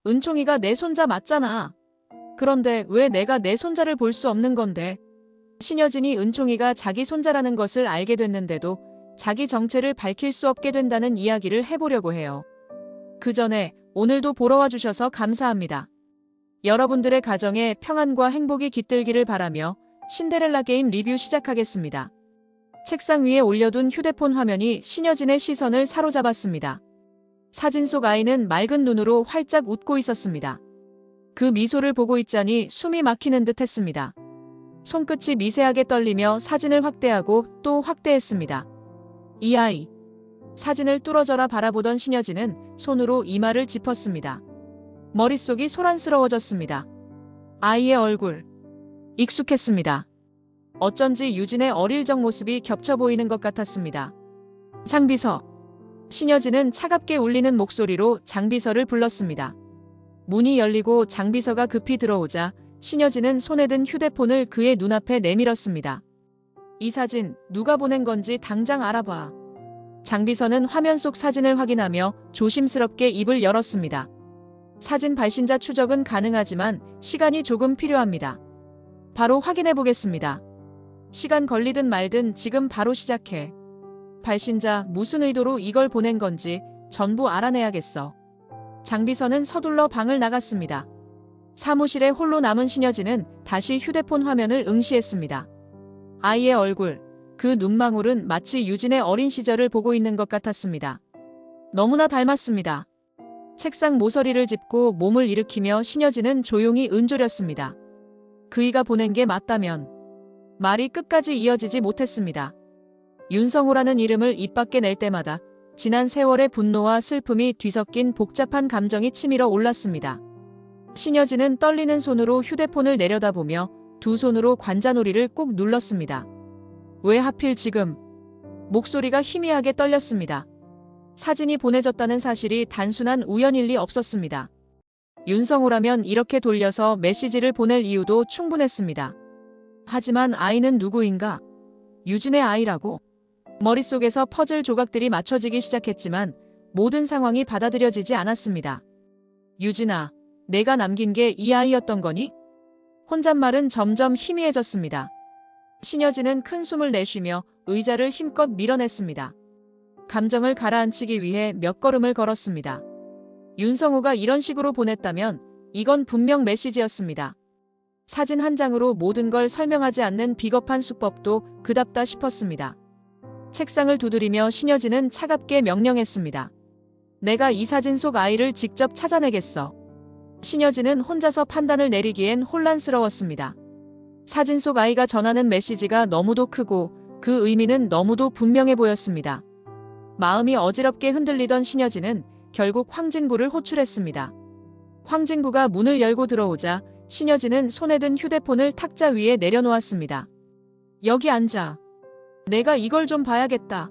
은총이가 내 손자 맞잖아. 그런데 왜 내가 내 손자를 볼 수 없는 건데? 신여진이 은총이가 자기 손자라는 것을 알게 됐는데도 자기 정체를 밝힐 수 없게 된다는 이야기를 해보려고 해요. 그 전에 오늘도 보러 와주셔서 감사합니다. 여러분들의 가정에 평안과 행복이 깃들기를 바라며 신데렐라 게임 리뷰 시작하겠습니다. 책상 위에 올려둔 휴대폰 화면이 신여진의 시선을 사로잡았습니다. 사진 속 아이는 맑은 눈으로 활짝 웃고 있었습니다. 그 미소를 보고 있자니 숨이 막히는 듯 했습니다. 손끝이 미세하게 떨리며 사진을 확대하고 또 확대했습니다. 이 아이. 사진을 뚫어져라 바라보던 신여진은 손으로 이마를 짚었습니다. 머릿속이 소란스러워졌습니다. 아이의 얼굴. 익숙했습니다. 어쩐지 유진의 어릴 적 모습이 겹쳐 보이는 것 같았습니다. 장비서. 신여진은 차갑게 울리는 목소리로 장비서를 불렀습니다. 문이 열리고 장비서가 급히 들어오자 신여진은 손에 든 휴대폰을 그의 눈앞에 내밀었습니다. 이 사진 누가 보낸 건지 당장 알아봐. 장비서는 화면 속 사진을 확인하며 조심스럽게 입을 열었습니다. 사진 발신자 추적은 가능하지만 시간이 조금 필요합니다. 바로 확인해 보겠습니다. 시간 걸리든 말든 지금 바로 시작해. 발신자 무슨 의도로 이걸 보낸 건지 전부 알아내야겠어. 장비서는 서둘러 방을 나갔습니다. 사무실에 홀로 남은 신여진은 다시 휴대폰 화면을 응시했습니다. 아이의 얼굴, 그 눈망울은 마치 유진의 어린 시절을 보고 있는 것 같았습니다. 너무나 닮았습니다. 책상 모서리를 짚고 몸을 일으키며 신여진은 조용히 은조렸습니다. 그이가 보낸 게 맞다면. 말이 끝까지 이어지지 못했습니다. 윤성호라는 이름을 입 밖에 낼 때마다 지난 세월의 분노와 슬픔이 뒤섞인 복잡한 감정이 치밀어 올랐습니다. 신여진은 떨리는 손으로 휴대폰을 내려다보며 두 손으로 관자놀이를 꾹 눌렀습니다. 왜 하필 지금? 목소리가 희미하게 떨렸습니다. 사진이 보내졌다는 사실이 단순한 우연일 리 없었습니다. 윤성호라면 이렇게 돌려서 메시지를 보낼 이유도 충분했습니다. 하지만 아이는 누구인가? 유진의 아이라고? 머릿속에서 퍼즐 조각들이 맞춰지기 시작했지만 모든 상황이 받아들여지지 않았습니다. 유진아, 내가 남긴 게 이 아이였던 거니? 혼잣말은 점점 희미해졌습니다. 신여진은 큰 숨을 내쉬며 의자를 힘껏 밀어냈습니다. 감정을 가라앉히기 위해 몇 걸음을 걸었습니다. 윤성호가 이런 식으로 보냈다면 이건 분명 메시지였습니다. 사진 한 장으로 모든 걸 설명하지 않는 비겁한 수법도 그답다 싶었습니다. 책상을 두드리며 신여진은 차갑게 명령했습니다. 내가 이 사진 속 아이를 직접 찾아내겠어. 신여진은 혼자서 판단을 내리기엔 혼란스러웠습니다. 사진 속 아이가 전하는 메시지가 너무도 크고 그 의미는 너무도 분명해 보였습니다. 마음이 어지럽게 흔들리던 신여진은 결국 황진구를 호출했습니다. 황진구가 문을 열고 들어오자 신여진은 손에 든 휴대폰을 탁자 위에 내려놓았습니다. 여기 앉아. 내가 이걸 좀 봐야겠다.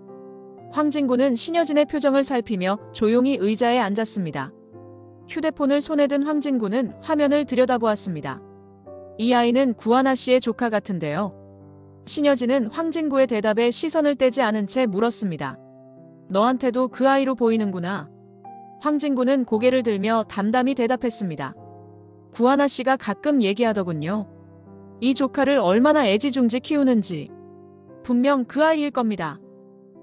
황진구는 신여진의 표정을 살피며 조용히 의자에 앉았습니다. 휴대폰을 손에 든 황진구는 화면을 들여다보았습니다. 이 아이는 구하나 씨의 조카 같은데요. 신여진은 황진구의 대답에 시선을 떼지 않은 채 물었습니다. 너한테도 그 아이로 보이는구나. 황진구는 고개를 들며 담담히 대답했습니다. 구하나 씨가 가끔 얘기하더군요. 이 조카를 얼마나 애지중지 키우는지. 분명 그 아이일 겁니다.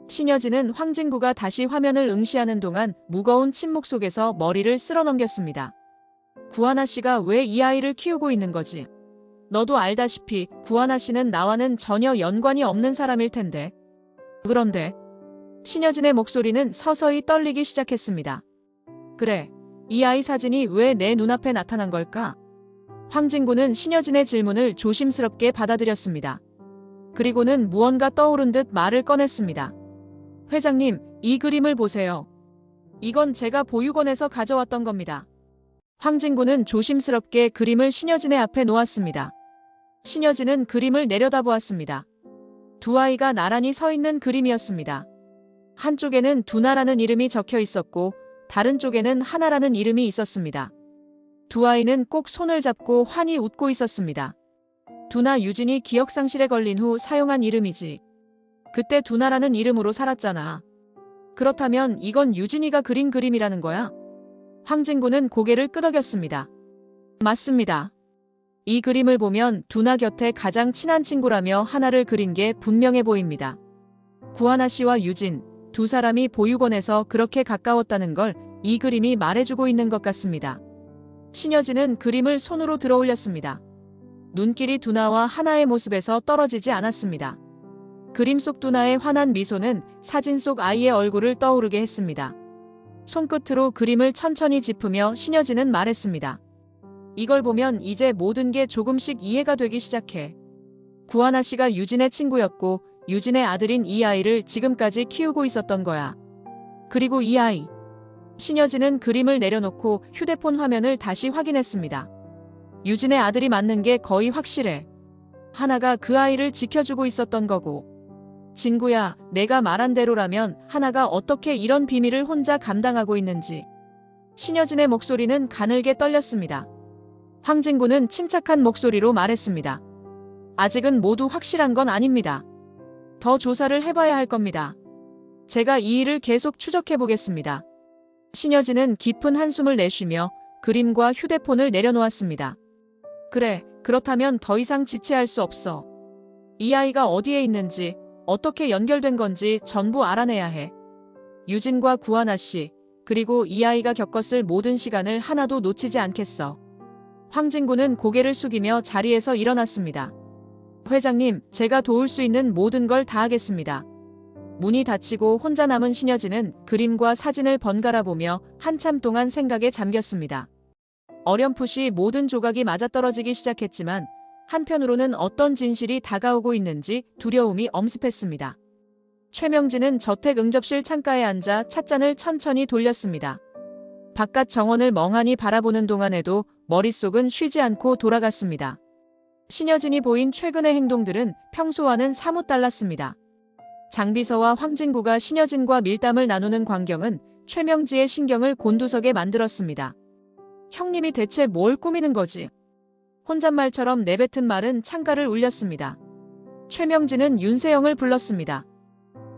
신여진은 황진구가 다시 화면을 응시하는 동안 무거운 침묵 속에서 머리를 쓸어넘겼습니다. 구하나 씨가 왜 이 아이를 키우고 있는 거지? 너도 알다시피 구하나 씨는 나와는 전혀 연관이 없는 사람일 텐데. 그런데 신여진의 목소리는 서서히 떨리기 시작했습니다. 그래, 이 아이 사진이 왜 내 눈앞에 나타난 걸까? 황진구는 신여진의 질문을 조심스럽게 받아들였습니다. 그리고는 무언가 떠오른 듯 말을 꺼냈습니다. 회장님, 이 그림을 보세요. 이건 제가 보육원에서 가져왔던 겁니다. 황진구는 조심스럽게 그림을 신여진의 앞에 놓았습니다. 신여진은 그림을 내려다보았습니다. 두 아이가 나란히 서 있는 그림이었습니다. 한쪽에는 두나라는 이름이 적혀 있었고 다른 쪽에는 하나라는 이름이 있었습니다. 두 아이는 꼭 손을 잡고 환히 웃고 있었습니다. 두나 유진이 기억상실에 걸린 후 사용한 이름이지. 그때 두나라는 이름으로 살았잖아. 그렇다면 이건 유진이가 그린 그림이라는 거야? 황진구는 고개를 끄덕였습니다. 맞습니다. 이 그림을 보면 두나 곁에 가장 친한 친구라며 하나를 그린 게 분명해 보입니다. 구하나 씨와 유진, 두 사람이 보육원에서 그렇게 가까웠다는 걸 이 그림이 말해주고 있는 것 같습니다. 신여진은 그림을 손으로 들어 올렸습니다. 눈길이 두나와 하나의 모습에서 떨어지지 않았습니다. 그림 속 두나의 환한 미소는 사진 속 아이의 얼굴을 떠오르게 했습니다. 손끝으로 그림을 천천히 짚으며 신여진은 말했습니다. 이걸 보면 이제 모든 게 조금씩 이해가 되기 시작해. 구하나 씨가 유진의 친구였고 유진의 아들인 이 아이를 지금까지 키우고 있었던 거야. 그리고 이 아이. 신여진은 그림을 내려놓고 휴대폰 화면을 다시 확인했습니다. 유진의 아들이 맞는 게 거의 확실해. 하나가 그 아이를 지켜주고 있었던 거고. 진구야, 내가 말한 대로라면 하나가 어떻게 이런 비밀을 혼자 감당하고 있는지. 신여진의 목소리는 가늘게 떨렸습니다. 황진구는 침착한 목소리로 말했습니다. 아직은 모두 확실한 건 아닙니다. 더 조사를 해봐야 할 겁니다. 제가 이 일을 계속 추적해 보겠습니다. 신여진은 깊은 한숨을 내쉬며 그림과 휴대폰을 내려놓았습니다. 그래, 그렇다면 더 이상 지체할 수 없어. 이 아이가 어디에 있는지, 어떻게 연결된 건지 전부 알아내야 해. 유진과 구하나 씨, 그리고 이 아이가 겪었을 모든 시간을 하나도 놓치지 않겠어. 황진구는 고개를 숙이며 자리에서 일어났습니다. 회장님, 제가 도울 수 있는 모든 걸 다 하겠습니다. 문이 닫히고 혼자 남은 신여진은 그림과 사진을 번갈아 보며 한참 동안 생각에 잠겼습니다. 어렴풋이 모든 조각이 맞아떨어지기 시작했지만 한편으로는 어떤 진실이 다가오고 있는지 두려움이 엄습했습니다. 최명진은 저택 응접실 창가에 앉아 찻잔을 천천히 돌렸습니다. 바깥 정원을 멍하니 바라보는 동안에도 머릿속은 쉬지 않고 돌아갔습니다. 신여진이 보인 최근의 행동들은 평소와는 사뭇 달랐습니다. 장비서와 황진구가 신여진과 밀담을 나누는 광경은 최명지의 신경을 곤두서게 만들었습니다. 형님이 대체 뭘 꾸미는 거지? 혼잣말처럼 내뱉은 말은 창가를 울렸습니다. 최명진은 윤세영을 불렀습니다.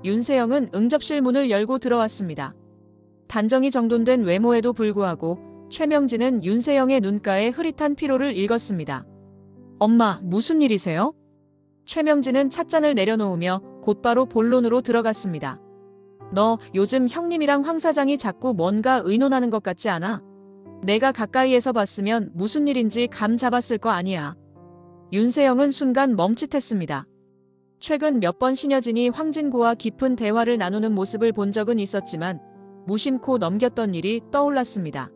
윤세영은 응접실 문을 열고 들어왔습니다. 단정히 정돈된 외모에도 불구하고 최명진은 윤세영의 눈가에 흐릿한 피로를 읽었습니다. 엄마, 무슨 일이세요? 최명진은 찻잔을 내려놓으며 곧바로 본론으로 들어갔습니다. 너 요즘 형님이랑 황 사장이 자꾸 뭔가 의논하는 것 같지 않아? 내가 가까이에서 봤으면 무슨 일인지 감 잡았을 거 아니야. 윤세영은 순간 멈칫했습니다. 최근 몇 번 신여진이 황진구와 깊은 대화를 나누는 모습을 본 적은 있었지만 무심코 넘겼던 일이 떠올랐습니다.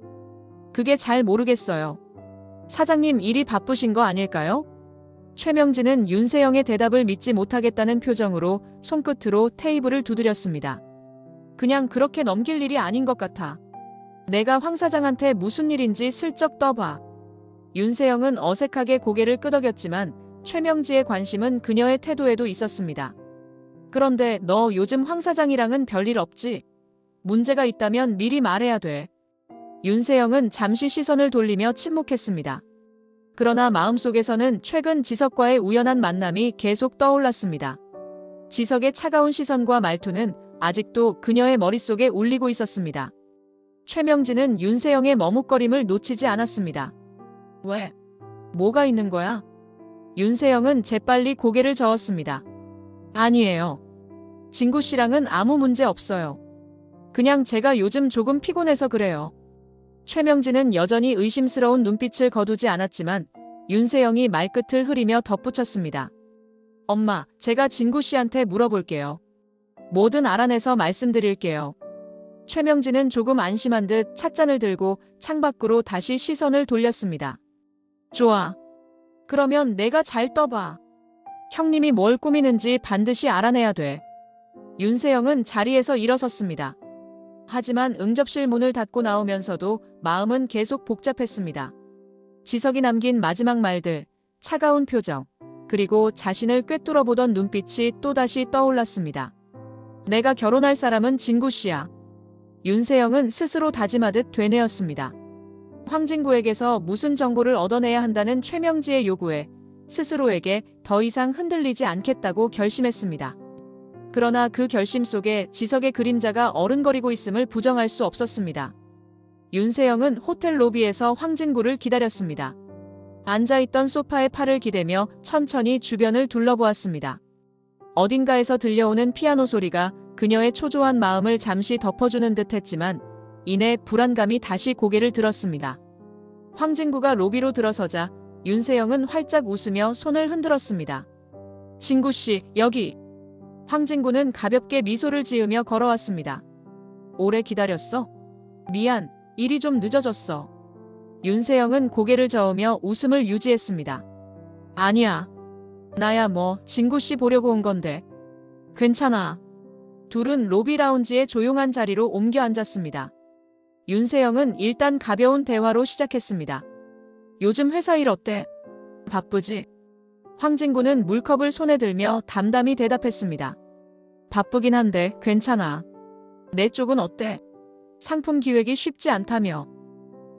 그게 잘 모르겠어요. 사장님 일이 바쁘신 거 아닐까요? 최명진은 윤세영의 대답을 믿지 못하겠다는 표정으로 손끝으로 테이블을 두드렸습니다. 그냥 그렇게 넘길 일이 아닌 것 같아. 내가 황 사장한테 무슨 일인지 슬쩍 떠봐. 윤세영은 어색하게 고개를 끄덕였지만 최명지의 관심은 그녀의 태도에도 있었습니다. 그런데 너 요즘 황 사장이랑은 별일 없지? 문제가 있다면 미리 말해야 돼. 윤세영은 잠시 시선을 돌리며 침묵했습니다. 그러나 마음속에서는 최근 지석과의 우연한 만남이 계속 떠올랐습니다. 지석의 차가운 시선과 말투는 아직도 그녀의 머릿속에 울리고 있었습니다. 최명진은 윤세영의 머뭇거림을 놓치지 않았습니다. 왜? 뭐가 있는 거야? 윤세영은 재빨리 고개를 저었습니다. 아니에요. 진구 씨랑은 아무 문제 없어요. 그냥 제가 요즘 조금 피곤해서 그래요. 최명진은 여전히 의심스러운 눈빛을 거두지 않았지만 윤세영이 말끝을 흐리며 덧붙였습니다. 엄마, 제가 진구 씨한테 물어볼게요. 뭐든 알아내서 말씀드릴게요. 최명진은 조금 안심한 듯 찻잔을 들고 창밖으로 다시 시선을 돌렸습니다. 좋아. 그러면 내가 잘 떠봐. 형님이 뭘 꾸미는지 반드시 알아내야 돼. 윤세영은 자리에서 일어섰습니다. 하지만 응접실 문을 닫고 나오면서도 마음은 계속 복잡했습니다. 지석이 남긴 마지막 말들, 차가운 표정, 그리고 자신을 꿰뚫어 보던 눈빛이 또다시 떠올랐습니다. 내가 결혼할 사람은 진구 씨야. 윤세영은 스스로 다짐하듯 되뇌었습니다. 황진구에게서 무슨 정보를 얻어내야 한다는 최명지의 요구에 스스로에게 더 이상 흔들리지 않겠다고 결심했습니다. 그러나 그 결심 속에 지석의 그림자가 어른거리고 있음을 부정할 수 없었습니다. 윤세영은 호텔 로비에서 황진구를 기다렸습니다. 앉아있던 소파에 팔을 기대며 천천히 주변을 둘러보았습니다. 어딘가에서 들려오는 피아노 소리가 그녀의 초조한 마음을 잠시 덮어주는 듯 했지만 이내 불안감이 다시 고개를 들었습니다. 황진구가 로비로 들어서자 윤세영은 활짝 웃으며 손을 흔들었습니다. 진구씨, 여기. 황진구는 가볍게 미소를 지으며 걸어왔습니다. 오래 기다렸어? 미안, 일이 좀 늦어졌어. 윤세영은 고개를 저으며 웃음을 유지했습니다. 아니야. 나야 뭐 진구씨 보려고 온 건데. 괜찮아. 둘은 로비 라운지의 조용한 자리로 옮겨 앉았습니다. 윤세영은 일단 가벼운 대화로 시작했습니다. 요즘 회사 일 어때? 바쁘지? 황진구는 물컵을 손에 들며 담담히 대답했습니다. 바쁘긴 한데 괜찮아. 내 쪽은 어때? 상품 기획이 쉽지 않다며.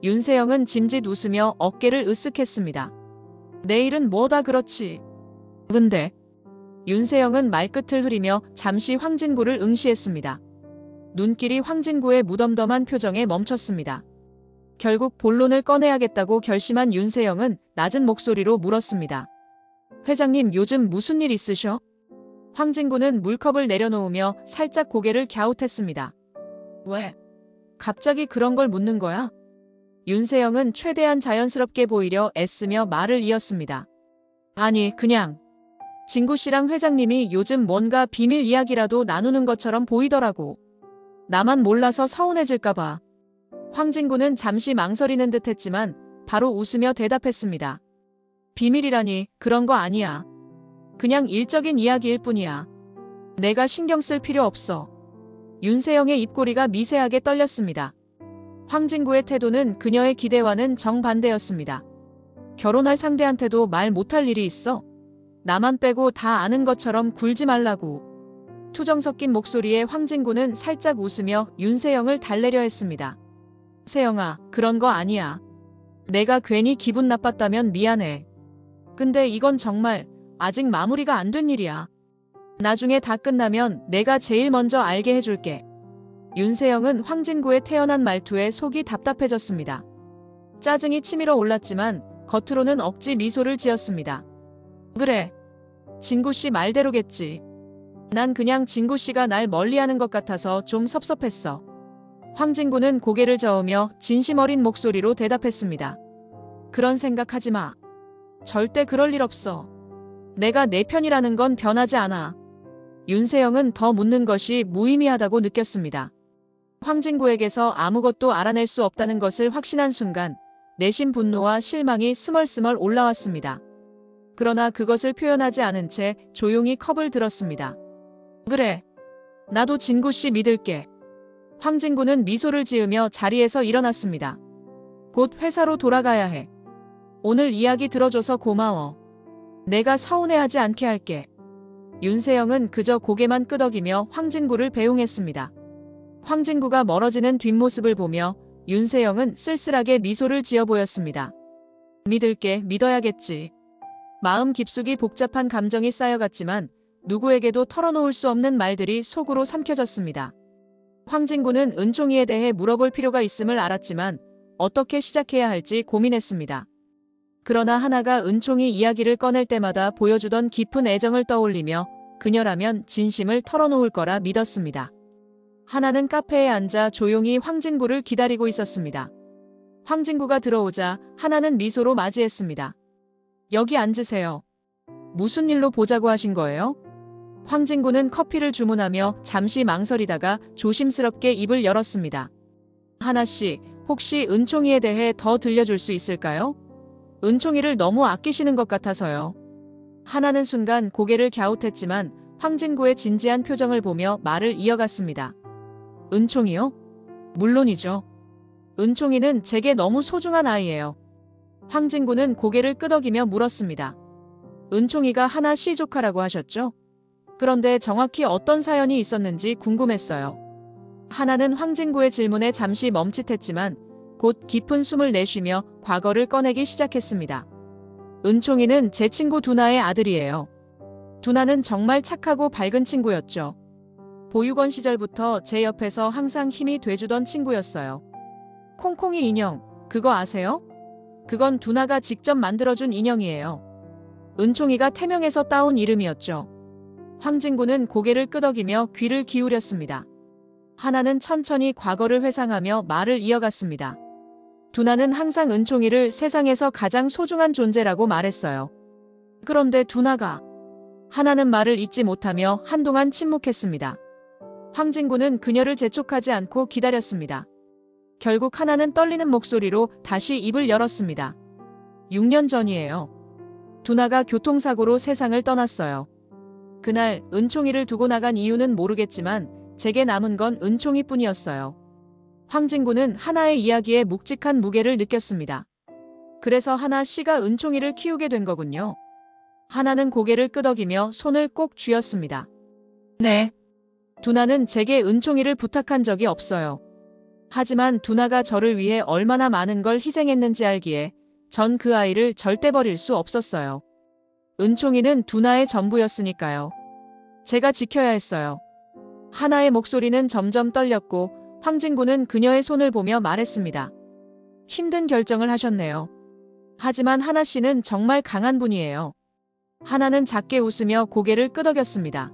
윤세영은 짐짓 웃으며 어깨를 으쓱했습니다. 내일은 뭐다 그렇지. 근데 윤세영은 말끝을 흐리며 잠시 황진구를 응시했습니다. 눈길이 황진구의 무덤덤한 표정에 멈췄습니다. 결국 본론을 꺼내야겠다고 결심한 윤세영은 낮은 목소리로 물었습니다. 회장님, 요즘 무슨 일 있으셔? 황진구는 물컵을 내려놓으며 살짝 고개를 갸웃했습니다. 왜? 갑자기 그런 걸 묻는 거야? 윤세영은 최대한 자연스럽게 보이려 애쓰며 말을 이었습니다. 아니, 그냥 진구씨랑 회장님이 요즘 뭔가 비밀 이야기라도 나누는 것처럼 보이더라고. 나만 몰라서 서운해질까봐. 황진구는 잠시 망설이는 듯 했지만 바로 웃으며 대답했습니다. 비밀이라니 그런 거 아니야. 그냥 일적인 이야기일 뿐이야. 내가 신경 쓸 필요 없어. 윤세영의 입꼬리가 미세하게 떨렸습니다. 황진구의 태도는 그녀의 기대와는 정반대였습니다. 결혼할 상대한테도 말 못할 일이 있어? 나만 빼고 다 아는 것처럼 굴지 말라고. 투정 섞인 목소리에 황진구는 살짝 웃으며 윤세영을 달래려 했습니다. 세영아, 그런 거 아니야. 내가 괜히 기분 나빴다면 미안해. 근데 이건 정말 아직 마무리가 안 된 일이야. 나중에 다 끝나면 내가 제일 먼저 알게 해줄게. 윤세영은 황진구의 태연한 말투에 속이 답답해졌습니다. 짜증이 치밀어 올랐지만 겉으로는 억지 미소를 지었습니다. 그래. 진구씨 말대로겠지. 난 그냥 진구씨가 날 멀리하는 것 같아서 좀 섭섭했어. 황진구는 고개를 저으며 진심 어린 목소리로 대답했습니다. 그런 생각하지 마. 절대 그럴 일 없어. 내가 내 편이라는 건 변하지 않아. 윤세영은 더 묻는 것이 무의미하다고 느꼈습니다. 황진구에게서 아무것도 알아낼 수 없다는 것을 확신한 순간 내심 분노와 실망이 스멀스멀 올라왔습니다. 그러나 그것을 표현하지 않은 채 조용히 컵을 들었습니다. 그래. 나도 진구씨 믿을게. 황진구는 미소를 지으며 자리에서 일어났습니다. 곧 회사로 돌아가야 해. 오늘 이야기 들어줘서 고마워. 내가 서운해하지 않게 할게. 윤세영은 그저 고개만 끄덕이며 황진구를 배웅했습니다. 황진구가 멀어지는 뒷모습을 보며 윤세영은 쓸쓸하게 미소를 지어 보였습니다. 믿을게, 믿어야겠지. 마음 깊숙이 복잡한 감정이 쌓여갔지만 누구에게도 털어놓을 수 없는 말들이 속으로 삼켜졌습니다. 황진구는 은총이에 대해 물어볼 필요가 있음을 알았지만 어떻게 시작해야 할지 고민했습니다. 그러나 하나가 은총이 이야기를 꺼낼 때마다 보여주던 깊은 애정을 떠올리며 그녀라면 진심을 털어놓을 거라 믿었습니다. 하나는 카페에 앉아 조용히 황진구를 기다리고 있었습니다. 황진구가 들어오자 하나는 미소로 맞이했습니다. 여기 앉으세요. 무슨 일로 보자고 하신 거예요? 황진구는 커피를 주문하며 잠시 망설이다가 조심스럽게 입을 열었습니다. 하나씨, 혹시 은총이에 대해 더 들려줄 수 있을까요? 은총이를 너무 아끼시는 것 같아서요. 하나는 순간 고개를 갸웃했지만 황진구의 진지한 표정을 보며 말을 이어갔습니다. 은총이요? 물론이죠. 은총이는 제게 너무 소중한 아이예요. 황진구는 고개를 끄덕이며 물었습니다. 은총이가 하나 씨 조카라고 하셨죠? 그런데 정확히 어떤 사연이 있었는지 궁금했어요. 하나는 황진구의 질문에 잠시 멈칫했지만 곧 깊은 숨을 내쉬며 과거를 꺼내기 시작했습니다. 은총이는 제 친구 두나의 아들이에요. 두나는 정말 착하고 밝은 친구였죠. 보육원 시절부터 제 옆에서 항상 힘이 돼주던 친구였어요. 콩콩이 인형, 그거 아세요? 그건 두나가 직접 만들어준 인형이에요. 은총이가 태명에서 따온 이름이었죠. 황진구는 고개를 끄덕이며 귀를 기울였습니다. 하나는 천천히 과거를 회상하며 말을 이어갔습니다. 두나는 항상 은총이를 세상에서 가장 소중한 존재라고 말했어요. 그런데 두나가 하나는 말을 잇지 못하며 한동안 침묵했습니다. 황진구는 그녀를 재촉하지 않고 기다렸습니다. 결국 하나는 떨리는 목소리로 다시 입을 열었습니다. 6년 전이에요. 두나가 교통사고로 세상을 떠났어요. 그날 은총이를 두고 나간 이유는 모르겠지만 제게 남은 건 은총이뿐이었어요. 황진구는 하나의 이야기에 묵직한 무게를 느꼈습니다. 그래서 하나 씨가 은총이를 키우게 된 거군요. 하나는 고개를 끄덕이며 손을 꼭 쥐었습니다. 네. 두나는 제게 은총이를 부탁한 적이 없어요. 하지만 두나가 저를 위해 얼마나 많은 걸 희생했는지 알기에 전 그 아이를 절대 버릴 수 없었어요. 은총이는 두나의 전부였으니까요. 제가 지켜야 했어요. 하나의 목소리는 점점 떨렸고 황진구는 그녀의 손을 보며 말했습니다. 힘든 결정을 하셨네요. 하지만 하나 씨는 정말 강한 분이에요. 하나는 작게 웃으며 고개를 끄덕였습니다.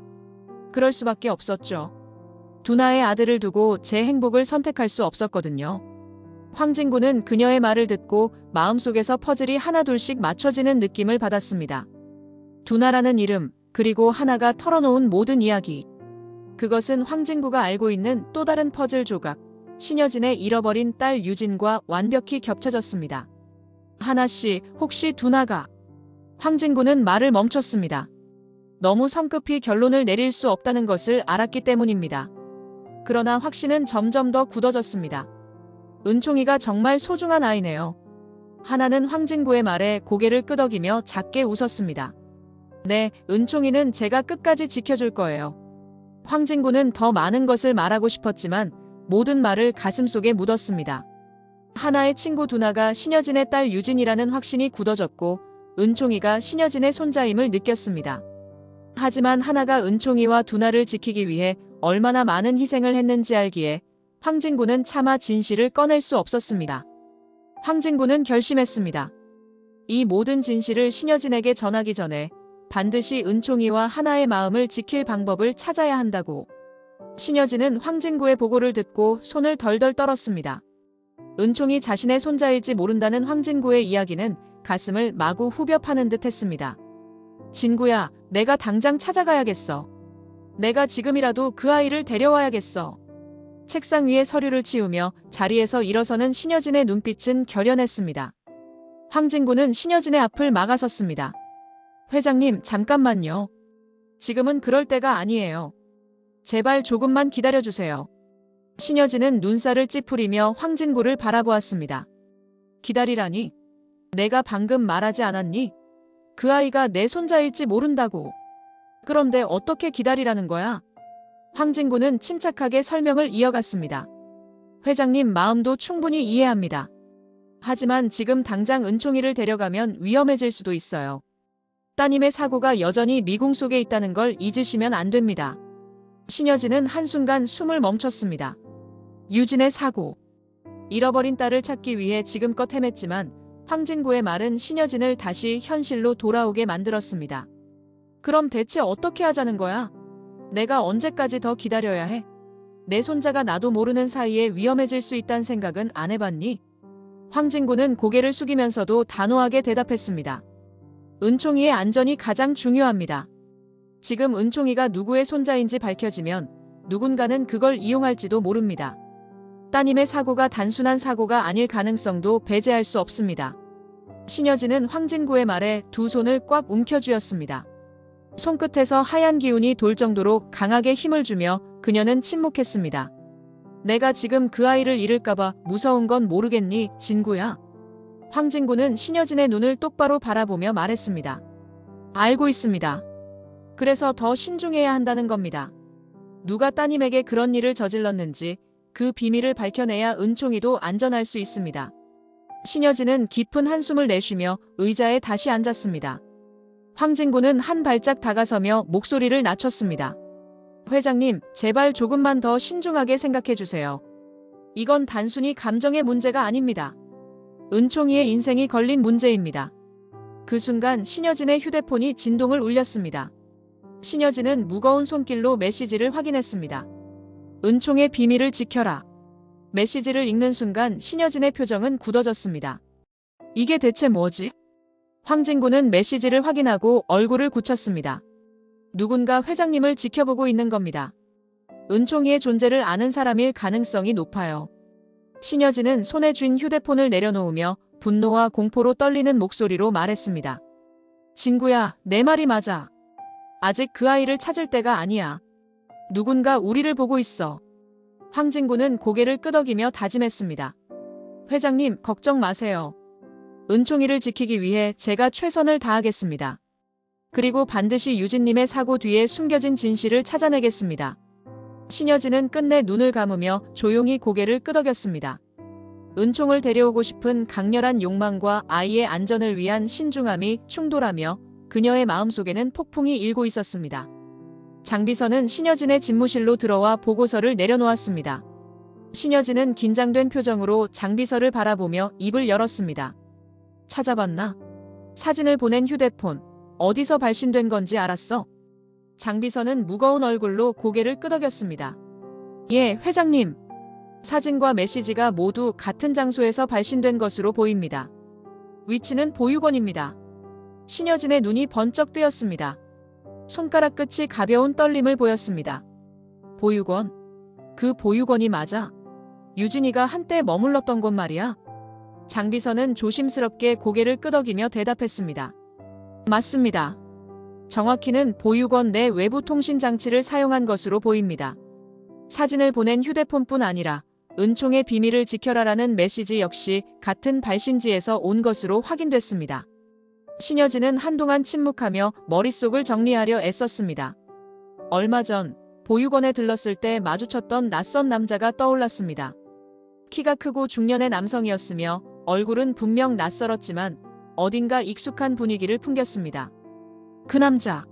그럴 수밖에 없었죠. 두나의 아들을 두고 제 행복을 선택할 수 없었거든요. 황진구는 그녀의 말을 듣고 마음속에서 퍼즐이 하나둘씩 맞춰지는 느낌을 받았습니다. 두나라는 이름, 그리고 하나가 털어놓은 모든 이야기. 그것은 황진구가 알고 있는 또 다른 퍼즐 조각, 신여진의 잃어버린 딸 유진과 완벽히 겹쳐졌습니다. 하나씨, 혹시 두나가... 황진구는 말을 멈췄습니다. 너무 성급히 결론을 내릴 수 없다는 것을 알았기 때문입니다. 그러나 확신은 점점 더 굳어졌습니다. 은총이가 정말 소중한 아이네요. 하나는 황진구의 말에 고개를 끄덕이며 작게 웃었습니다. 네, 은총이는 제가 끝까지 지켜줄 거예요. 황진구는 더 많은 것을 말하고 싶었지만 모든 말을 가슴속에 묻었습니다. 하나의 친구 두나가 신여진의 딸 유진이라는 확신이 굳어졌고 은총이가 신여진의 손자임을 느꼈습니다. 하지만 하나가 은총이와 두나를 지키기 위해 얼마나 많은 희생을 했는지 알기에 황진구는 차마 진실을 꺼낼 수 없었습니다. 황진구는 결심했습니다. 이 모든 진실을 신여진에게 전하기 전에 반드시 은총이와 하나의 마음을 지킬 방법을 찾아야 한다고. 신여진은 황진구의 보고를 듣고 손을 덜덜 떨었습니다. 은총이 자신의 손자일지 모른다는 황진구의 이야기는 가슴을 마구 후벼 파는 듯 했습니다. 진구야, 내가 당장 찾아가야겠어. 내가 지금이라도 그 아이를 데려와야겠어. 책상 위에 서류를 치우며 자리에서 일어서는 신여진의 눈빛은 결연했습니다. 황진구는 신여진의 앞을 막아섰습니다. 회장님, 잠깐만요. 지금은 그럴 때가 아니에요. 제발 조금만 기다려주세요. 신여진은 눈살을 찌푸리며 황진구를 바라보았습니다. 기다리라니? 내가 방금 말하지 않았니? 그 아이가 내 손자일지 모른다고. 그런데 어떻게 기다리라는 거야? 황진구는 침착하게 설명을 이어갔습니다. 회장님 마음도 충분히 이해합니다. 하지만 지금 당장 은총이를 데려가면 위험해질 수도 있어요. 따님의 사고가 여전히 미궁 속에 있다는 걸 잊으시면 안 됩니다. 신여진은 한순간 숨을 멈췄습니다. 유진의 사고. 잃어버린 딸을 찾기 위해 지금껏 헤맸지만 황진구의 말은 신여진을 다시 현실로 돌아오게 만들었습니다. 그럼 대체 어떻게 하자는 거야? 내가 언제까지 더 기다려야 해? 내 손자가 나도 모르는 사이에 위험해질 수 있다는 생각은 안 해봤니? 황진구는 고개를 숙이면서도 단호하게 대답했습니다. 은총이의 안전이 가장 중요합니다. 지금 은총이가 누구의 손자인지 밝혀지면 누군가는 그걸 이용할지도 모릅니다. 따님의 사고가 단순한 사고가 아닐 가능성도 배제할 수 없습니다. 신여진은 황진구의 말에 두 손을 꽉 움켜쥐었습니다. 손끝에서 하얀 기운이 돌 정도로 강하게 힘을 주며 그녀는 침묵했습니다. 내가 지금 그 아이를 잃을까봐 무서운 건 모르겠니, 진구야? 황진구는 신여진의 눈을 똑바로 바라보며 말했습니다. 알고 있습니다. 그래서 더 신중해야 한다는 겁니다. 누가 따님에게 그런 일을 저질렀는지 그 비밀을 밝혀내야 은총이도 안전할 수 있습니다. 신여진은 깊은 한숨을 내쉬며 의자에 다시 앉았습니다. 황진구는 한 발짝 다가서며 목소리를 낮췄습니다. 회장님, 제발 조금만 더 신중하게 생각해 주세요. 이건 단순히 감정의 문제가 아닙니다. 은총이의 인생이 걸린 문제입니다. 그 순간 신여진의 휴대폰이 진동을 울렸습니다. 신여진은 무거운 손길로 메시지를 확인했습니다. 은총의 비밀을 지켜라. 메시지를 읽는 순간 신여진의 표정은 굳어졌습니다. 이게 대체 뭐지? 황진구는 메시지를 확인하고 얼굴을 굳혔습니다. 누군가 회장님을 지켜보고 있는 겁니다. 은총이의 존재를 아는 사람일 가능성이 높아요. 신여진은 손에 쥔 휴대폰을 내려놓으며 분노와 공포로 떨리는 목소리로 말했습니다. 진구야, 내 말이 맞아. 아직 그 아이를 찾을 때가 아니야. 누군가 우리를 보고 있어. 황진구는 고개를 끄덕이며 다짐했습니다. 회장님, 걱정 마세요. 은총이를 지키기 위해 제가 최선을 다하겠습니다. 그리고 반드시 유진님의 사고 뒤에 숨겨진 진실을 찾아내겠습니다. 신여진은 끝내 눈을 감으며 조용히 고개를 끄덕였습니다. 은총을 데려오고 싶은 강렬한 욕망과 아이의 안전을 위한 신중함이 충돌하며 그녀의 마음속에는 폭풍이 일고 있었습니다. 장비서는 신여진의 집무실로 들어와 보고서를 내려놓았습니다. 신여진은 긴장된 표정으로 장비서를 바라보며 입을 열었습니다. 찾아봤나? 사진을 보낸 휴대폰. 어디서 발신된 건지 알았어? 장비서는 무거운 얼굴로 고개를 끄덕였습니다. 예, 회장님. 사진과 메시지가 모두 같은 장소에서 발신된 것으로 보입니다. 위치는 보육원입니다. 신여진의 눈이 번쩍 뜨였습니다. 손가락 끝이 가벼운 떨림을 보였습니다. 보육원? 그 보육원이 맞아? 유진이가 한때 머물렀던 곳 말이야? 장비서는 조심스럽게 고개를 끄덕이며 대답했습니다. 맞습니다. 정확히는 보육원 내 외부 통신 장치를 사용한 것으로 보입니다. 사진을 보낸 휴대폰뿐 아니라 은총의 비밀을 지켜라라는 메시지 역시 같은 발신지에서 온 것으로 확인됐습니다. 신여진은 한동안 침묵하며 머릿속을 정리하려 애썼습니다. 얼마 전 보육원에 들렀을 때 마주쳤던 낯선 남자가 떠올랐습니다. 키가 크고 중년의 남성이었으며 얼굴은 분명 낯설었지만 어딘가 익숙한 분위기를 풍겼습니다. 그 남자.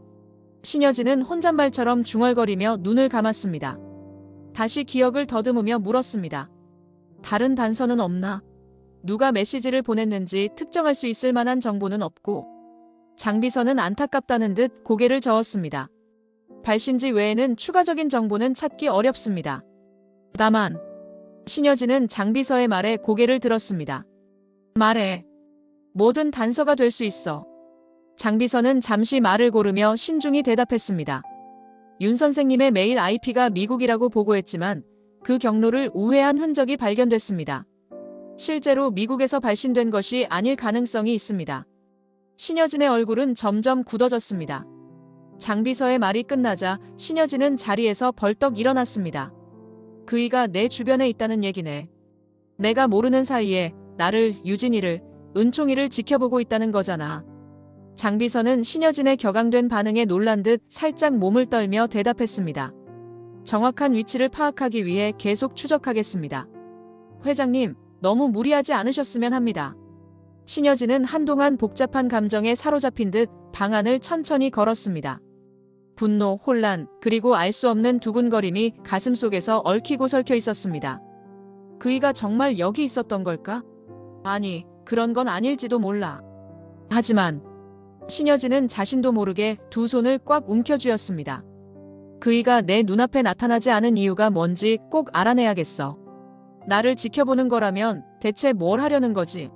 신여진은 혼잣말처럼 중얼거리며 눈을 감았습니다. 다시 기억을 더듬으며 물었습니다. 다른 단서는 없나? 누가 메시지를 보냈는지 특정할 수 있을 만한 정보는 없고. 장비서는 안타깝다는 듯 고개를 저었습니다. 발신지 외에는 추가적인 정보는 찾기 어렵습니다. 다만 신여진은 장비서의 말에 고개를 들었습니다. 말해. 뭐든 단서가 될 수 있어. 장비서는 잠시 말을 고르며 신중히 대답했습니다. 윤 선생님의 메일 IP가 미국이라고 보고했지만 그 경로를 우회한 흔적이 발견됐습니다. 실제로 미국에서 발신된 것이 아닐 가능성이 있습니다. 신여진의 얼굴은 점점 굳어졌습니다. 장비서의 말이 끝나자 신여진은 자리에서 벌떡 일어났습니다. 그이가 내 주변에 있다는 얘기네. 내가 모르는 사이에 나를, 유진이를, 은총이를 지켜보고 있다는 거잖아. 장비서는 신여진의 격앙된 반응에 놀란 듯 살짝 몸을 떨며 대답했습니다. 정확한 위치를 파악하기 위해 계속 추적하겠습니다. 회장님, 너무 무리하지 않으셨으면 합니다. 신여진은 한동안 복잡한 감정에 사로잡힌 듯 방안을 천천히 걸었습니다. 분노, 혼란, 그리고 알 수 없는 두근거림이 가슴속에서 얽히고 설켜 있었습니다. 그이가 정말 여기 있었던 걸까? 아니, 그런 건 아닐지도 몰라. 하지만 신여진은 자신도 모르게 두 손을 꽉 움켜쥐었습니다. 그이가 내 눈앞에 나타나지 않은 이유가 뭔지 꼭 알아내야겠어. 나를 지켜보는 거라면 대체 뭘 하려는 거지?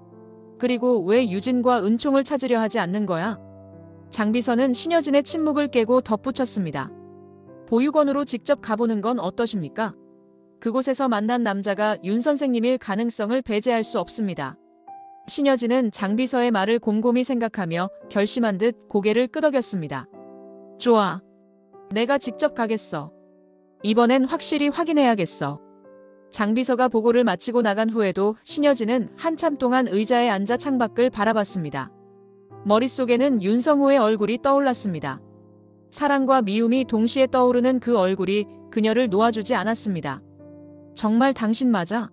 그리고 왜 유진과 은총을 찾으려 하지 않는 거야? 장비서는 신여진의 침묵을 깨고 덧붙였습니다. 보육원으로 직접 가보는 건 어떠십니까? 그곳에서 만난 남자가 윤 선생님일 가능성을 배제할 수 없습니다. 신여진은 장비서의 말을 곰곰이 생각하며 결심한 듯 고개를 끄덕였습니다. 좋아. 내가 직접 가겠어. 이번엔 확실히 확인해야겠어. 장비서가 보고를 마치고 나간 후에도 신여진은 한참 동안 의자에 앉아 창밖을 바라봤습니다. 머릿속에는 윤성호의 얼굴이 떠올랐습니다. 사랑과 미움이 동시에 떠오르는 그 얼굴이 그녀를 놓아주지 않았습니다. 정말 당신 맞아?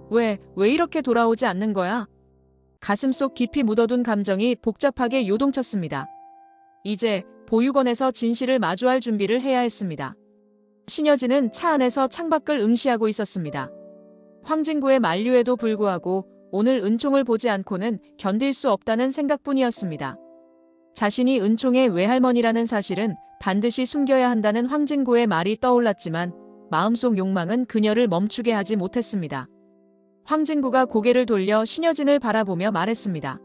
왜 이렇게 돌아오지 않는 거야? 가슴속 깊이 묻어둔 감정이 복잡하게 요동쳤습니다. 이제 보육원에서 진실을 마주할 준비를 해야 했습니다. 신여진은 차 안에서 창밖을 응시하고 있었습니다. 황진구의 만류에도 불구하고 오늘 은총을 보지 않고는 견딜 수 없다는 생각뿐이었습니다. 자신이 은총의 외할머니라는 사실은 반드시 숨겨야 한다는 황진구의 말이 떠올랐지만 마음속 욕망은 그녀를 멈추게 하지 못했습니다. 황진구가 고개를 돌려 신여진을 바라보며 말했습니다.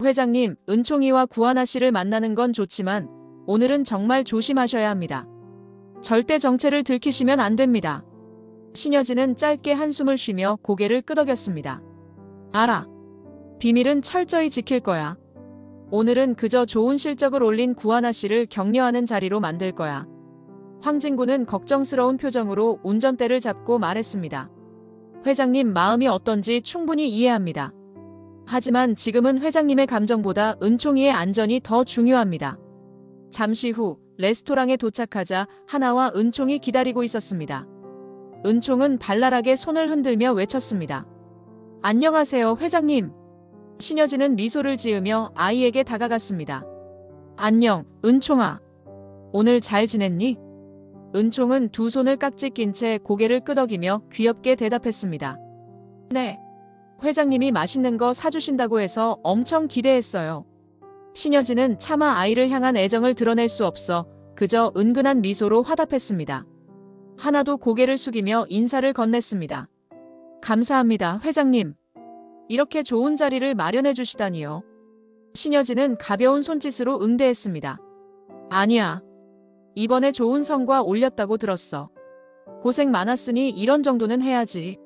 회장님, 은총이와 구하나 씨를 만나는 건 좋지만 오늘은 정말 조심하셔야 합니다. 절대 정체를 들키시면 안 됩니다. 신여진은 짧게 한숨을 쉬며 고개를 끄덕였습니다. 알아. 비밀은 철저히 지킬 거야. 오늘은 그저 좋은 실적을 올린 구하나 씨를 격려하는 자리로 만들 거야. 황진구는 걱정스러운 표정으로 운전대를 잡고 말했습니다. 회장님 마음이 어떤지 충분히 이해합니다. 하지만 지금은 회장님의 감정보다 은총이의 안전이 더 중요합니다. 잠시 후 레스토랑에 도착하자 하나와 은총이 기다리고 있었습니다. 은총은 발랄하게 손을 흔들며 외쳤습니다. 안녕하세요, 회장님. 신여진은 미소를 지으며 아이에게 다가갔습니다. 안녕, 은총아. 오늘 잘 지냈니? 은총은 두 손을 깍지 낀 채 고개를 끄덕이며 귀엽게 대답했습니다. 네. 회장님이 맛있는 거 사주신다고 해서 엄청 기대했어요. 신여진은 차마 아이를 향한 애정을 드러낼 수 없어 그저 은근한 미소로 화답했습니다. 하나도 고개를 숙이며 인사를 건넸습니다. 감사합니다, 회장님. 이렇게 좋은 자리를 마련해 주시다니요. 신여진은 가벼운 손짓으로 응대했습니다. 아니야. 이번에 좋은 성과 올렸다고 들었어. 고생 많았으니 이런 정도는 해야지.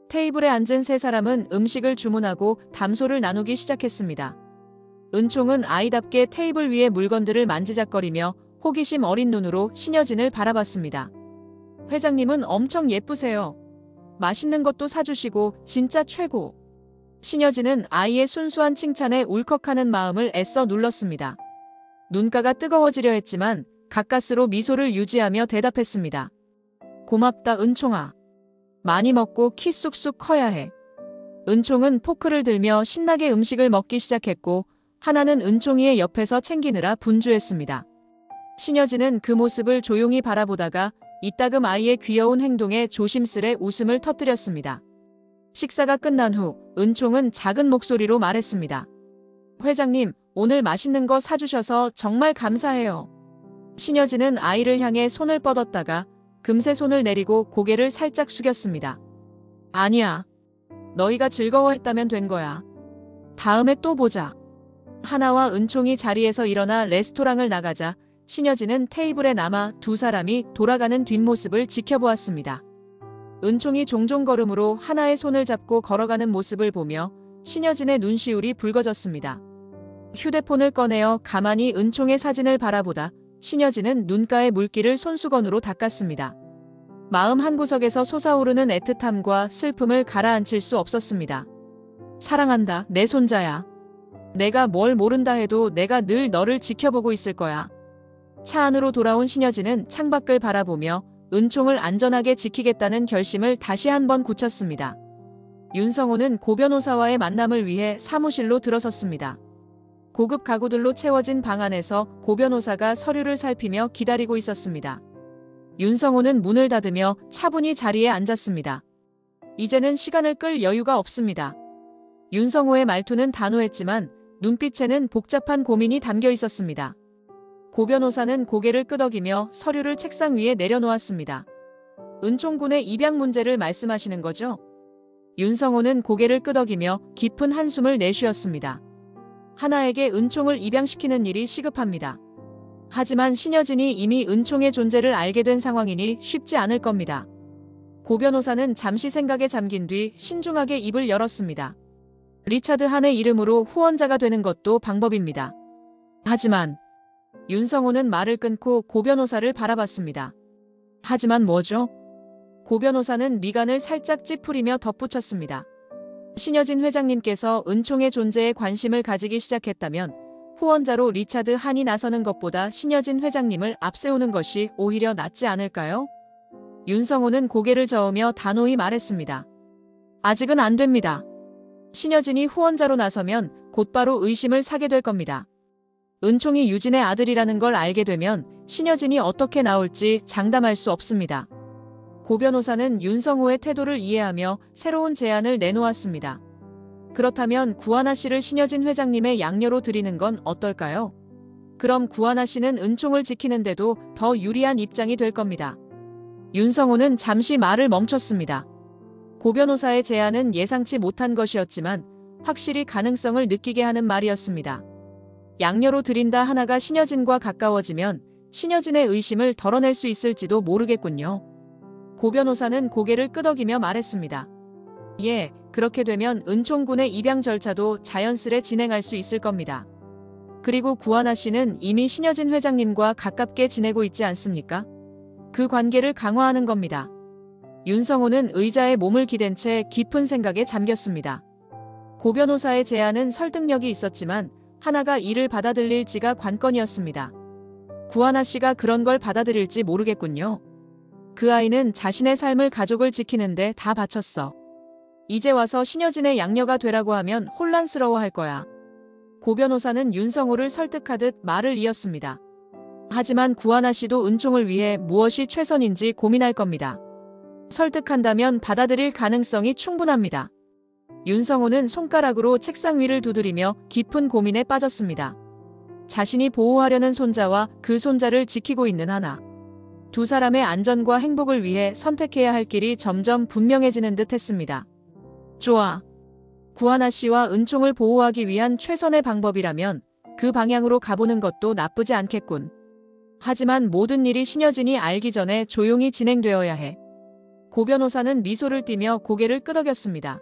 테이블에 앉은 세 사람은 음식을 주문하고 담소를 나누기 시작했습니다. 은총은 아이답게 테이블 위의 물건들을 만지작거리며 호기심 어린 눈으로 신여진을 바라봤습니다. 회장님은 엄청 예쁘세요. 맛있는 것도 사주시고 진짜 최고. 신여진은 아이의 순수한 칭찬에 울컥하는 마음을 애써 눌렀습니다. 눈가가 뜨거워지려 했지만 가까스로 미소를 유지하며 대답했습니다. 고맙다, 은총아. 많이 먹고 키 쑥쑥 커야 해. 은총은 포크를 들며 신나게 음식을 먹기 시작했고 하나는 은총이의 옆에서 챙기느라 분주했습니다. 신여진은 그 모습을 조용히 바라보다가 이따금 아이의 귀여운 행동에 조심스레 웃음을 터뜨렸습니다. 식사가 끝난 후 은총은 작은 목소리로 말했습니다. 회장님, 오늘 맛있는 거 사주셔서 정말 감사해요. 신여진은 아이를 향해 손을 뻗었다가 금세 손을 내리고 고개를 살짝 숙였습니다. 아니야. 너희가 즐거워했다면 된 거야. 다음에 또 보자. 하나와 은총이 자리에서 일어나 레스토랑을 나가자 신여진은 테이블에 남아 두 사람이 돌아가는 뒷모습을 지켜보았습니다. 은총이 종종 걸음으로 하나의 손을 잡고 걸어가는 모습을 보며 신여진의 눈시울이 붉어졌습니다. 휴대폰을 꺼내어 가만히 은총의 사진을 바라보다 신여진은 눈가의 물기를 손수건으로 닦았습니다. 마음 한구석에서 솟아오르는 애틋함과 슬픔을 가라앉힐 수 없었습니다. 사랑한다, 내 손자야. 내가 뭘 모른다 해도 내가 늘 너를 지켜보고 있을 거야. 차 안으로 돌아온 신여진은 창밖을 바라보며 은총을 안전하게 지키겠다는 결심을 다시 한번 굳혔습니다. 윤성호는 고 변호사와의 만남을 위해 사무실로 들어섰습니다. 고급 가구들로 채워진 방 안에서 고 변호사가 서류를 살피며 기다리고 있었습니다. 윤성호는 문을 닫으며 차분히 자리에 앉았습니다. 이제는 시간을 끌 여유가 없습니다. 윤성호의 말투는 단호했지만 눈빛에는 복잡한 고민이 담겨 있었습니다. 고 변호사는 고개를 끄덕이며 서류를 책상 위에 내려놓았습니다. 은총군의 입양 문제를 말씀하시는 거죠? 윤성호는 고개를 끄덕이며 깊은 한숨을 내쉬었습니다. 하나에게 은총을 입양시키는 일이 시급합니다. 하지만 신여진이 이미 은총의 존재를 알게 된 상황이니 쉽지 않을 겁니다. 고 변호사는 잠시 생각에 잠긴 뒤 신중하게 입을 열었습니다. 리차드 한의 이름으로 후원자가 되는 것도 방법입니다. 하지만 윤성호는 말을 끊고 고 변호사를 바라봤습니다. 하지만 뭐죠? 고 변호사는 미간을 살짝 찌푸리며 덧붙였습니다. 신여진 회장님께서 은총의 존재에 관심을 가지기 시작했다면 후원자로 리차드 한이 나서는 것보다 신여진 회장님을 앞세우는 것이 오히려 낫지 않을까요? 윤성호는 고개를 저으며 단호히 말했습니다. 아직은 안 됩니다. 신여진이 후원자로 나서면 곧바로 의심을 사게 될 겁니다. 은총이 유진의 아들이라는 걸 알게 되면 신여진이 어떻게 나올지 장담할 수 없습니다. 고 변호사는 윤성호의 태도를 이해하며 새로운 제안을 내놓았습니다. 그렇다면 구하나 씨를 신여진 회장님의 양녀로 드리는 건 어떨까요? 그럼 구하나 씨는 은총을 지키는데도 더 유리한 입장이 될 겁니다. 윤성호는 잠시 말을 멈췄습니다. 고 변호사의 제안은 예상치 못한 것이었지만 확실히 가능성을 느끼게 하는 말이었습니다. 양녀로 드린다 하나가 신여진과 가까워지면 신여진의 의심을 덜어낼 수 있을지도 모르겠군요. 고 변호사는 고개를 끄덕이며 말했습니다. 예, 그렇게 되면 은총군의 입양 절차도 자연스레 진행할 수 있을 겁니다. 그리고 구하나 씨는 이미 신여진 회장님과 가깝게 지내고 있지 않습니까? 그 관계를 강화하는 겁니다. 윤성호는 의자에 몸을 기댄 채 깊은 생각에 잠겼습니다. 고 변호사의 제안은 설득력이 있었지만 하나가 이를 받아들일지가 관건이었습니다. 구하나 씨가 그런 걸 받아들일지 모르겠군요. 그 아이는 자신의 삶을 가족을 지키는데 다 바쳤어. 이제 와서 신여진의 양녀가 되라고 하면 혼란스러워할 거야. 고 변호사는 윤성호를 설득하듯 말을 이었습니다. 하지만 구하나 씨도 은총을 위해 무엇이 최선인지 고민할 겁니다. 설득한다면 받아들일 가능성이 충분합니다. 윤성호는 손가락으로 책상 위를 두드리며 깊은 고민에 빠졌습니다. 자신이 보호하려는 손자와 그 손자를 지키고 있는 하나. 두 사람의 안전과 행복을 위해 선택해야 할 길이 점점 분명해지는 듯 했습니다. 좋아. 구하나 씨와 은총을 보호하기 위한 최선의 방법이라면 그 방향으로 가보는 것도 나쁘지 않겠군. 하지만 모든 일이 신여진이 알기 전에 조용히 진행되어야 해. 고 변호사는 미소를 띠며 고개를 끄덕였습니다.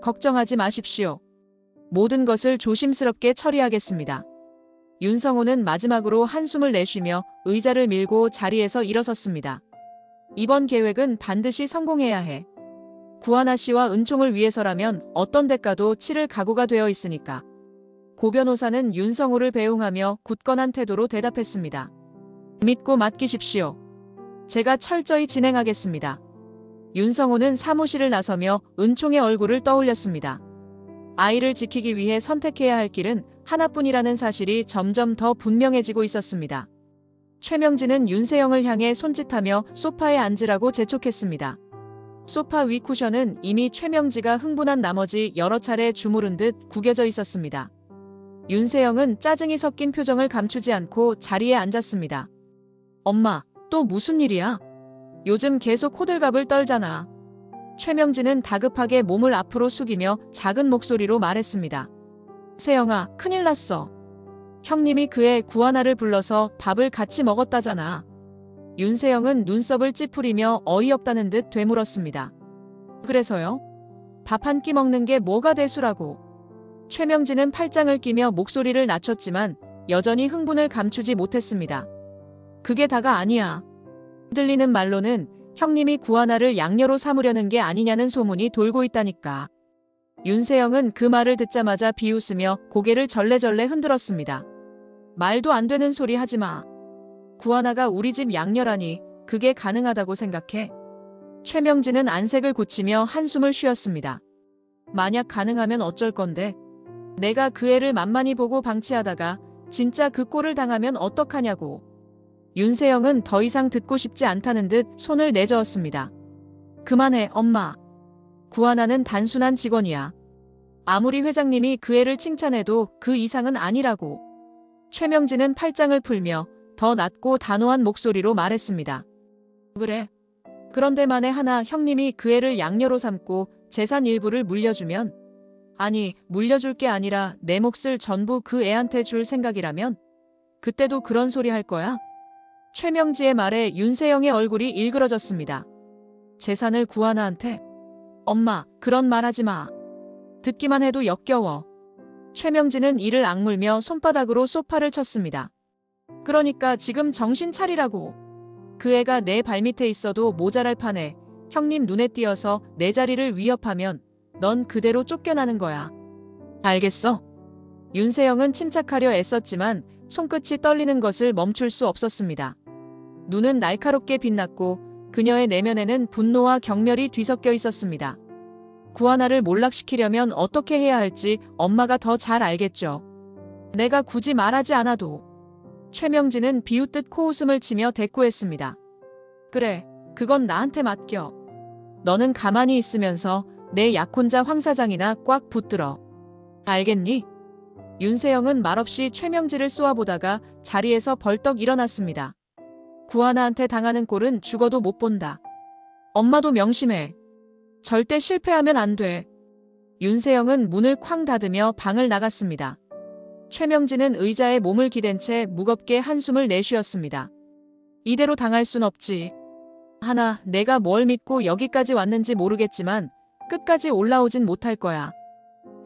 걱정하지 마십시오. 모든 것을 조심스럽게 처리하겠습니다. 윤성호는 마지막으로 한숨을 내쉬며 의자를 밀고 자리에서 일어섰습니다. 이번 계획은 반드시 성공해야 해. 구하나 씨와 은총을 위해서라면 어떤 대가도 치를 각오가 되어 있으니까. 고 변호사는 윤성호를 배웅하며 굳건한 태도로 대답했습니다. 믿고 맡기십시오. 제가 철저히 진행하겠습니다. 윤성호는 사무실을 나서며 은총의 얼굴을 떠올렸습니다. 아이를 지키기 위해 선택해야 할 길은 하나뿐이라는 사실이 점점 더 분명해지고 있었습니다. 최명진은 윤세영을 향해 손짓하며 소파에 앉으라고 재촉했습니다. 소파 위 쿠션은 이미 최명지가 흥분한 나머지 여러 차례 주무른 듯 구겨져 있었습니다. 윤세영은 짜증이 섞인 표정을 감추지 않고 자리에 앉았습니다. 엄마, 또 무슨 일이야? 요즘 계속 호들갑을 떨잖아. 최명진은 다급하게 몸을 앞으로 숙이며 작은 목소리로 말했습니다. 세영아, 큰일 났어. 형님이 그애 구하나를 불러서 밥을 같이 먹었다잖아. 윤세영은 눈썹을 찌푸리며 어이없다는 듯 되물었습니다. 그래서요? 밥 한 끼 먹는 게 뭐가 대수라고. 최명진은 팔짱을 끼며 목소리를 낮췄지만 여전히 흥분을 감추지 못했습니다. 그게 다가 아니야. 들리는 말로는 형님이 구하나를 양녀로 삼으려는 게 아니냐는 소문이 돌고 있다니까. 윤세영은 그 말을 듣자마자 비웃으며 고개를 절레절레 흔들었습니다. 말도 안 되는 소리 하지 마. 구하나가 우리 집 양녀라니 그게 가능하다고 생각해? 최명진은 안색을 고치며 한숨을 쉬었습니다. 만약 가능하면 어쩔 건데? 내가 그 애를 만만히 보고 방치하다가 진짜 그 꼴을 당하면 어떡하냐고. 윤세영은 더 이상 듣고 싶지 않다는 듯 손을 내저었습니다. 그만해, 엄마. 구하나는 단순한 직원이야. 아무리 회장님이 그 애를 칭찬해도 그 이상은 아니라고. 최명진은 팔짱을 풀며 더 낮고 단호한 목소리로 말했습니다. 그래. 그런데 만에 하나 형님이 그 애를 양녀로 삼고 재산 일부를 물려주면, 아니 물려줄 게 아니라 내 몫을 전부 그 애한테 줄 생각이라면 그때도 그런 소리 할 거야? 최명지의 말에 윤세영의 얼굴이 일그러졌습니다. 재산을 구하나한테? 엄마, 그런 말 하지 마. 듣기만 해도 역겨워. 최명진은 이를 악물며 손바닥으로 소파를 쳤습니다. 그러니까 지금 정신 차리라고. 그 애가 내 발밑에 있어도 모자랄 판에 형님 눈에 띄어서 내 자리를 위협하면 넌 그대로 쫓겨나는 거야. 알겠어? 윤세영은 침착하려 애썼지만 손끝이 떨리는 것을 멈출 수 없었습니다. 눈은 날카롭게 빛났고 그녀의 내면에는 분노와 경멸이 뒤섞여 있었습니다. 구하나를 몰락시키려면 어떻게 해야 할지 엄마가 더 잘 알겠죠. 내가 굳이 말하지 않아도. 최명진은 비웃듯 코웃음을 치며 대꾸했습니다. 그래, 그건 나한테 맡겨. 너는 가만히 있으면서 내 약혼자 황 사장이나 꽉 붙들어. 알겠니? 윤세영은 말없이 최명지를 쏘아보다가 자리에서 벌떡 일어났습니다. 구하나한테 당하는 꼴은 죽어도 못 본다. 엄마도 명심해. 절대 실패하면 안 돼. 윤세영은 문을 쾅 닫으며 방을 나갔습니다. 최명지는 의자에 몸을 기댄 채 무겁게 한숨을 내쉬었습니다. 이대로 당할 순 없지. 하나, 내가 뭘 믿고 여기까지 왔는지 모르겠지만 끝까지 올라오진 못할 거야.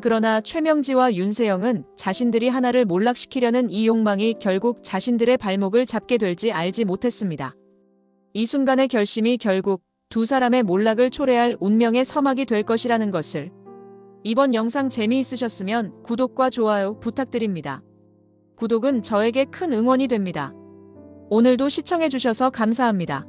그러나 최명지와 윤세영은 자신들이 하나를 몰락시키려는 이 욕망이 결국 자신들의 발목을 잡게 될지 알지 못했습니다. 이 순간의 결심이 결국 두 사람의 몰락을 초래할 운명의 서막이 될 것이라는 것을. 이번 영상 재미있으셨으면 구독과 좋아요 부탁드립니다. 구독은 저에게 큰 응원이 됩니다. 오늘도 시청해주셔서 감사합니다.